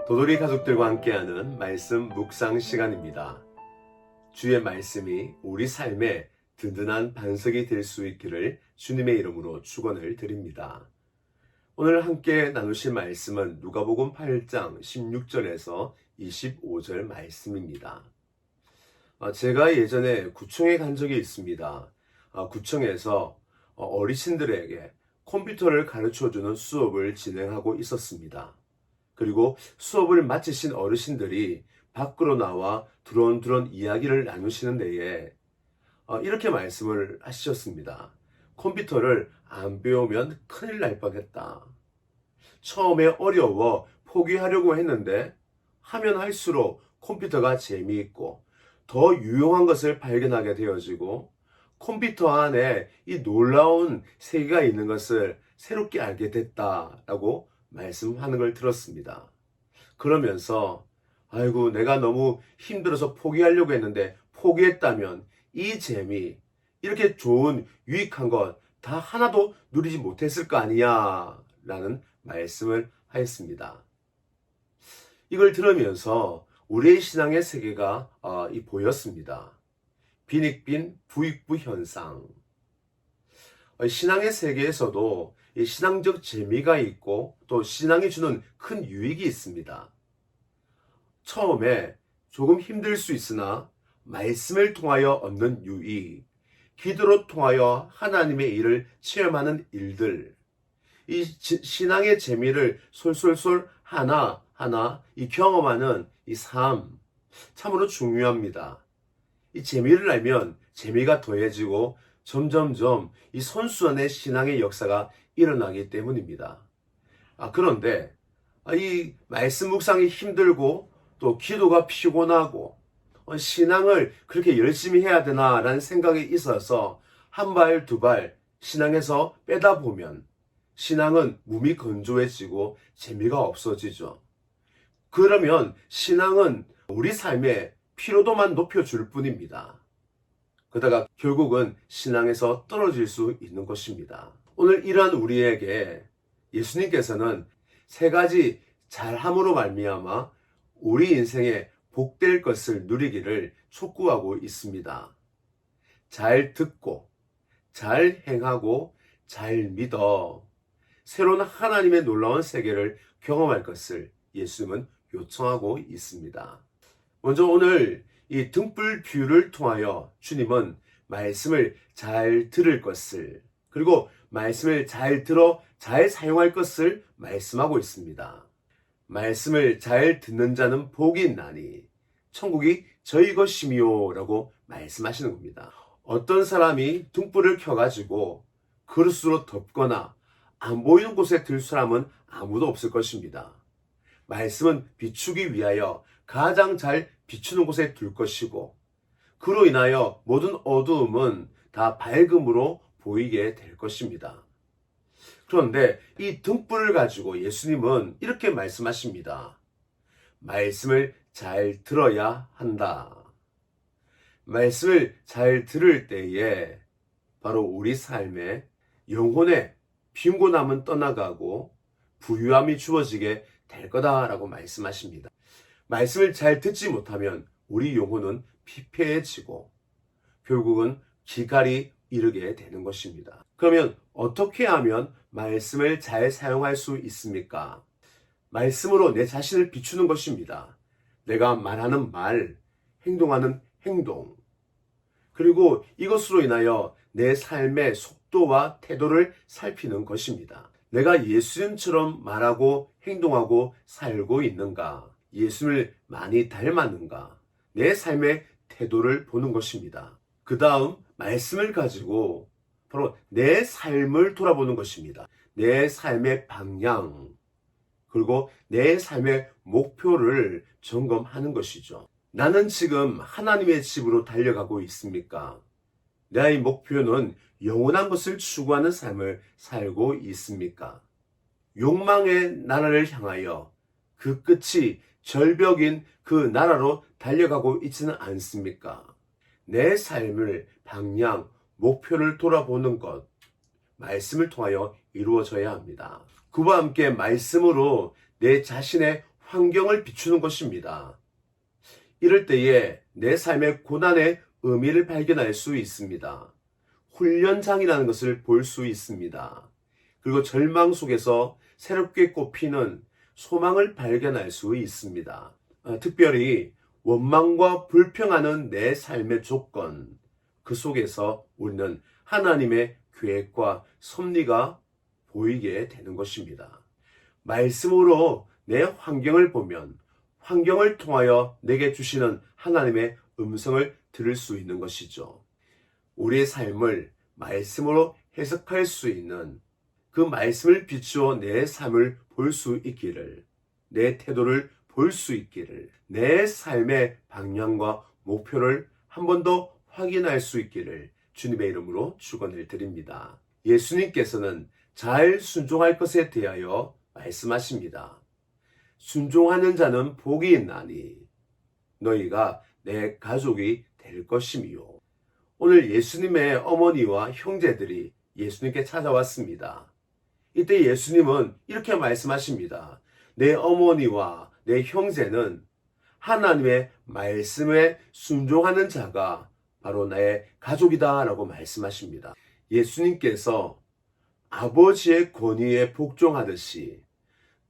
도돌이 가족들과 함께하는 말씀 묵상 시간입니다. 주의 말씀이 우리 삶에 든든한 반석이 될 수 있기를 주님의 이름으로 축원을 드립니다. 오늘 함께 나누실 말씀은 누가복음 8장 16절에서 25절 말씀입니다. 제가 예전에 구청에 간 적이 있습니다. 구청에서 어르신들에게 컴퓨터를 가르쳐주는 수업을 진행하고 있었습니다. 그리고 수업을 마치신 어르신들이 밖으로 나와 두런두런 이야기를 나누시는 데에 이렇게 말씀을 하셨습니다. 컴퓨터를 안 배우면 큰일 날 뻔했다. 처음에 어려워 포기하려고 했는데 하면 할수록 컴퓨터가 재미있고 더 유용한 것을 발견하게 되어지고 컴퓨터 안에 이 놀라운 세계가 있는 것을 새롭게 알게 됐다라고 말씀하는 걸 들었습니다. 그러면서 아이고 내가 너무 힘들어서 포기하려고 했는데 포기했다면 이 재미 이렇게 좋은 유익한 것 다 하나도 누리지 못했을 거 아니야 라는 말씀을 하였습니다. 이걸 들으면서 우리의 신앙의 세계가 보였습니다. 빈익빈 부익부 현상. 신앙의 세계에서도 이 신앙적 재미가 있고 또 신앙이 주는 큰 유익이 있습니다. 처음에 조금 힘들 수 있으나 말씀을 통하여 얻는 유익, 기도로 통하여 하나님의 일을 체험하는 일들, 이 신앙의 재미를 솔솔솔 하나하나 이 경험하는 이 삶, 참으로 중요합니다. 이 재미를 알면 재미가 더해지고 점점점 이 선수안의 신앙의 역사가 일어나기 때문입니다. 그런데 이 말씀 묵상이 힘들고 또 기도가 피곤하고 신앙을 그렇게 열심히 해야 되나라는 생각이 있어서 한 발 두 발 신앙에서 빼다 보면 신앙은 몸이 건조해지고 재미가 없어지죠. 그러면 신앙은 우리 삶의 피로도만 높여줄 뿐입니다. 그러다가 결국은 신앙에서 떨어질 수 있는 것입니다. 오늘 이러한 우리에게 예수님께서는 세 가지 잘함으로 말미암아 우리 인생에 복될 것을 누리기를 촉구하고 있습니다. 잘 듣고 잘 행하고 잘 믿어 새로운 하나님의 놀라운 세계를 경험할 것을 예수님은 요청하고 있습니다. 먼저 오늘 이 등불 비유를 통하여 주님은 말씀을 잘 들을 것을 그리고 말씀을 잘 들어 잘 사용할 것을 말씀하고 있습니다. 말씀을 잘 듣는 자는 복이 있나니 천국이 저희 것이미요 라고 말씀하시는 겁니다. 어떤 사람이 등불을 켜가지고 그릇으로 덮거나 안 보이는 곳에 들 사람은 아무도 없을 것입니다. 말씀은 비추기 위하여 가장 잘 비추는 곳에 둘 것이고 그로 인하여 모든 어두움은 다 밝음으로 보이게 될 것입니다. 그런데 이 등불을 가지고 예수님은 이렇게 말씀하십니다. 말씀을 잘 들어야 한다. 말씀을 잘 들을 때에 바로 우리 삶에 영혼의 빈곤함은 떠나가고 부유함이 주어지게 될 거다라고 말씀하십니다. 말씀을 잘 듣지 못하면 우리 영혼은 피폐해지고 결국은 기갈이 이르게 되는 것입니다. 그러면 어떻게 하면 말씀을 잘 사용할 수 있습니까? 말씀으로 내 자신을 비추는 것입니다. 내가 말하는 말, 행동하는 행동, 그리고 이것으로 인하여 내 삶의 속도와 태도를 살피는 것입니다. 내가 예수님처럼 말하고 행동하고 살고 있는가? 예수님을 많이 닮았는가? 내 삶의 태도를 보는 것입니다. 그 다음 말씀을 가지고 바로 내 삶을 돌아보는 것입니다. 내 삶의 방향 그리고 내 삶의 목표를 점검하는 것이죠. 나는 지금 하나님의 집으로 달려가고 있습니까? 나의 목표는 영원한 것을 추구하는 삶을 살고 있습니까? 욕망의 나라를 향하여 그 끝이 절벽인 그 나라로 달려가고 있지는 않습니까? 내 삶을 방향, 목표를 돌아보는 것, 말씀을 통하여 이루어져야 합니다. 그와 함께 말씀으로 내 자신의 환경을 비추는 것입니다. 이럴 때에 내 삶의 고난의 의미를 발견할 수 있습니다. 훈련장이라는 것을 볼 수 있습니다. 그리고 절망 속에서 새롭게 꽃피는 소망을 발견할 수 있습니다. 특별히 원망과 불평하는 내 삶의 조건, 그 속에서 우리는 하나님의 계획과 섭리가 보이게 되는 것입니다. 말씀으로 내 환경을 보면 환경을 통하여 내게 주시는 하나님의 음성을 들을 수 있는 것이죠. 우리의 삶을 말씀으로 해석할 수 있는 그 말씀을 비추어 내 삶을 볼 수 있기를, 내 태도를 볼 수 있기를, 내 삶의 방향과 목표를 한 번 더 확인할 수 있기를 주님의 이름으로 축원을 드립니다. 예수님께서는 잘 순종할 것에 대하여 말씀하십니다. 순종하는 자는 복이 있나니 너희가 내 가족이 될 것이미요. 오늘 예수님의 어머니와 형제들이 예수님께 찾아왔습니다. 이때 예수님은 이렇게 말씀하십니다. 내 어머니와 내 형제는 하나님의 말씀에 순종하는 자가 바로 나의 가족이다 라고 말씀하십니다. 예수님께서 아버지의 권위에 복종하듯이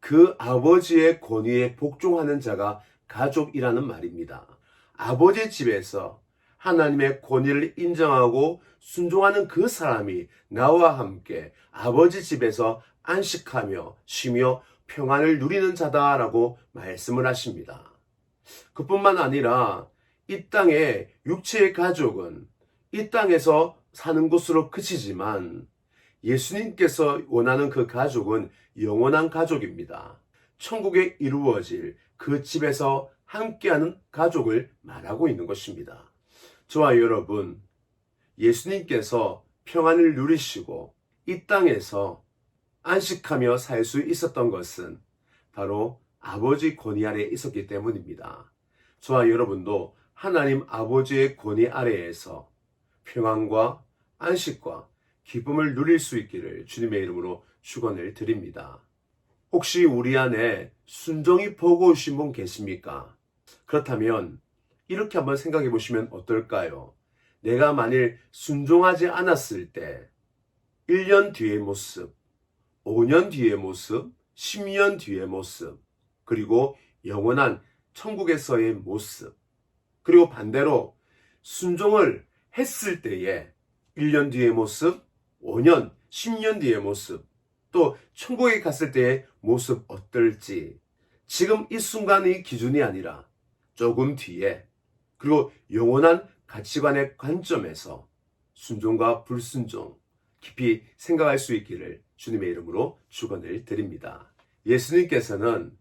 그 아버지의 권위에 복종하는 자가 가족이라는 말입니다. 아버지 집에서 하나님의 권위를 인정하고 순종하는 그 사람이 나와 함께 아버지 집에서 안식하며 쉬며 평안을 누리는 자다라고 말씀을 하십니다. 그뿐만 아니라 이 땅의 육체의 가족은 이 땅에서 사는 곳으로 그치지만 예수님께서 원하는 그 가족은 영원한 가족입니다. 천국에 이루어질 그 집에서 함께하는 가족을 말하고 있는 것입니다. 저와 여러분, 예수님께서 평안을 누리시고 이 땅에서 안식하며 살 수 있었던 것은 바로 아버지 권위 아래에 있었기 때문입니다. 저와 여러분도 하나님 아버지의 권위 아래에서 평안과 안식과 기쁨을 누릴 수 있기를 주님의 이름으로 축원을 드립니다. 혹시 우리 안에 순종이 버거우신 분 계십니까? 그렇다면 이렇게 한번 생각해 보시면 어떨까요? 내가 만일 순종하지 않았을 때 1년 뒤의 모습, 5년 뒤의 모습, 10년 뒤의 모습, 그리고 영원한 천국에서의 모습, 그리고 반대로 순종을 했을 때의 1년 뒤의 모습, 5년, 10년 뒤의 모습, 또 천국에 갔을 때의 모습 어떨지 지금 이 순간의 기준이 아니라 조금 뒤에 그리고 영원한 가치관의 관점에서 순종과 불순종 깊이 생각할 수 있기를 주님의 이름으로 축원을 드립니다. 예수님께서는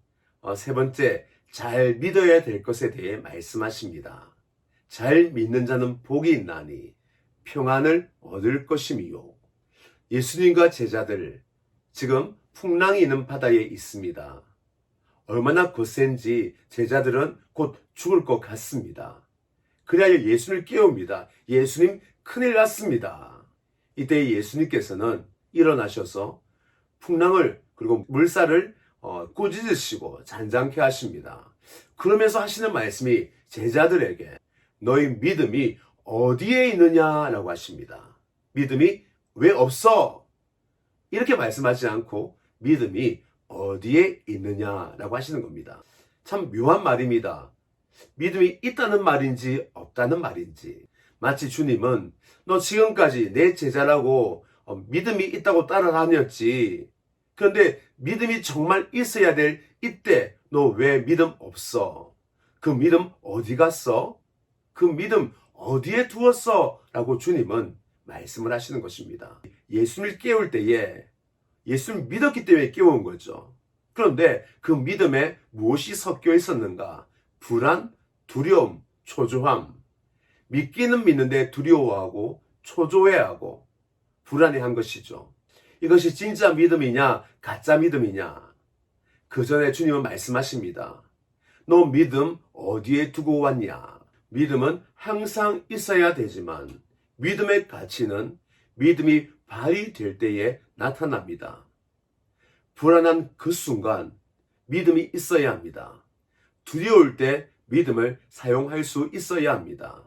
세 번째 잘 믿어야 될 것에 대해 말씀하십니다. 잘 믿는 자는 복이 있나니 평안을 얻을 것이미요. 예수님과 제자들 지금 풍랑이 있는 바다에 있습니다. 얼마나 거센지 제자들은 곧 죽을 것 같습니다. 그래야 예수님을 깨웁니다. 예수님 큰일 났습니다. 이때 예수님께서는 일어나셔서 풍랑을 그리고 물살을 꾸짖으시고 잔잔케 하십니다. 그러면서 하시는 말씀이 제자들에게 너희 믿음이 어디에 있느냐라고 하십니다. 믿음이 왜 없어? 이렇게 말씀하지 않고 믿음이 어디에 있느냐라고 하시는 겁니다. 참 묘한 말입니다. 믿음이 있다는 말인지 없다는 말인지. 마치 주님은 너 지금까지 내 제자라고 믿음이 있다고 따라다녔지. 그런데 믿음이 정말 있어야 될 이때 너 왜 믿음 없어? 그 믿음 어디 갔어? 그 믿음 어디에 두었어? 라고 주님은 말씀을 하시는 것입니다. 예수님을 깨울 때에 예수님을 믿었기 때문에 깨운 거죠. 그런데 그 믿음에 무엇이 섞여 있었는가? 불안, 두려움, 초조함. 믿기는 믿는데 두려워하고 초조해하고 불안해한 것이죠. 이것이 진짜 믿음이냐 가짜 믿음이냐. 그 전에 주님은 말씀하십니다. 너 믿음 어디에 두고 왔냐. 믿음은 항상 있어야 되지만 믿음의 가치는 믿음이 발휘될 때에 나타납니다. 불안한 그 순간 믿음이 있어야 합니다. 두려울 때 믿음을 사용할 수 있어야 합니다.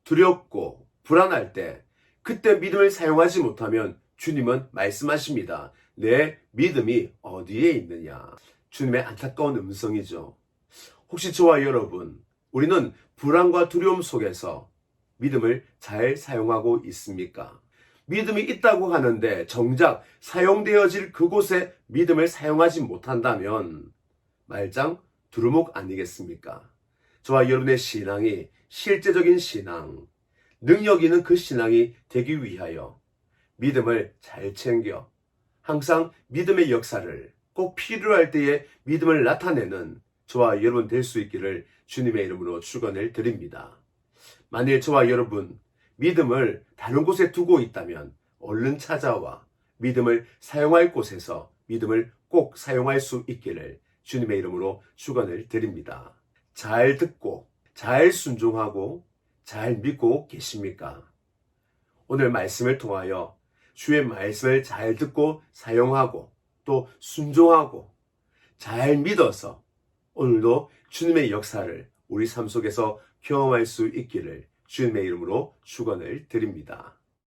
두렵고 불안할 때 그때 믿음을 사용하지 못하면 주님은 말씀하십니다. 내 믿음이 어디에 있느냐? 주님의 안타까운 음성이죠. 혹시 저와 여러분, 우리는 불안과 두려움 속에서 믿음을 잘 사용하고 있습니까? 믿음이 있다고 하는데 정작 사용되어질 그곳에 믿음을 사용하지 못한다면 말짱 두루묵 아니겠습니까? 저와 여러분의 신앙이 실제적인 신앙, 능력 있는 그 신앙이 되기 위하여 믿음을 잘 챙겨 항상 믿음의 역사를 꼭 필요할 때에 믿음을 나타내는 저와 여러분 될 수 있기를 주님의 이름으로 축원을 드립니다. 만일 저와 여러분 믿음을 다른 곳에 두고 있다면 얼른 찾아와 믿음을 사용할 곳에서 믿음을 꼭 사용할 수 있기를 주님의 이름으로 축원을 드립니다. 잘 듣고 잘 순종하고 잘 믿고 계십니까? 오늘 말씀을 통하여 주의 말씀을 잘 듣고 사용하고 또 순종하고 잘 믿어서 오늘도 주님의 역사를 우리 삶 속에서 경험할 수 있기를 주님의 이름으로 축원을 드립니다.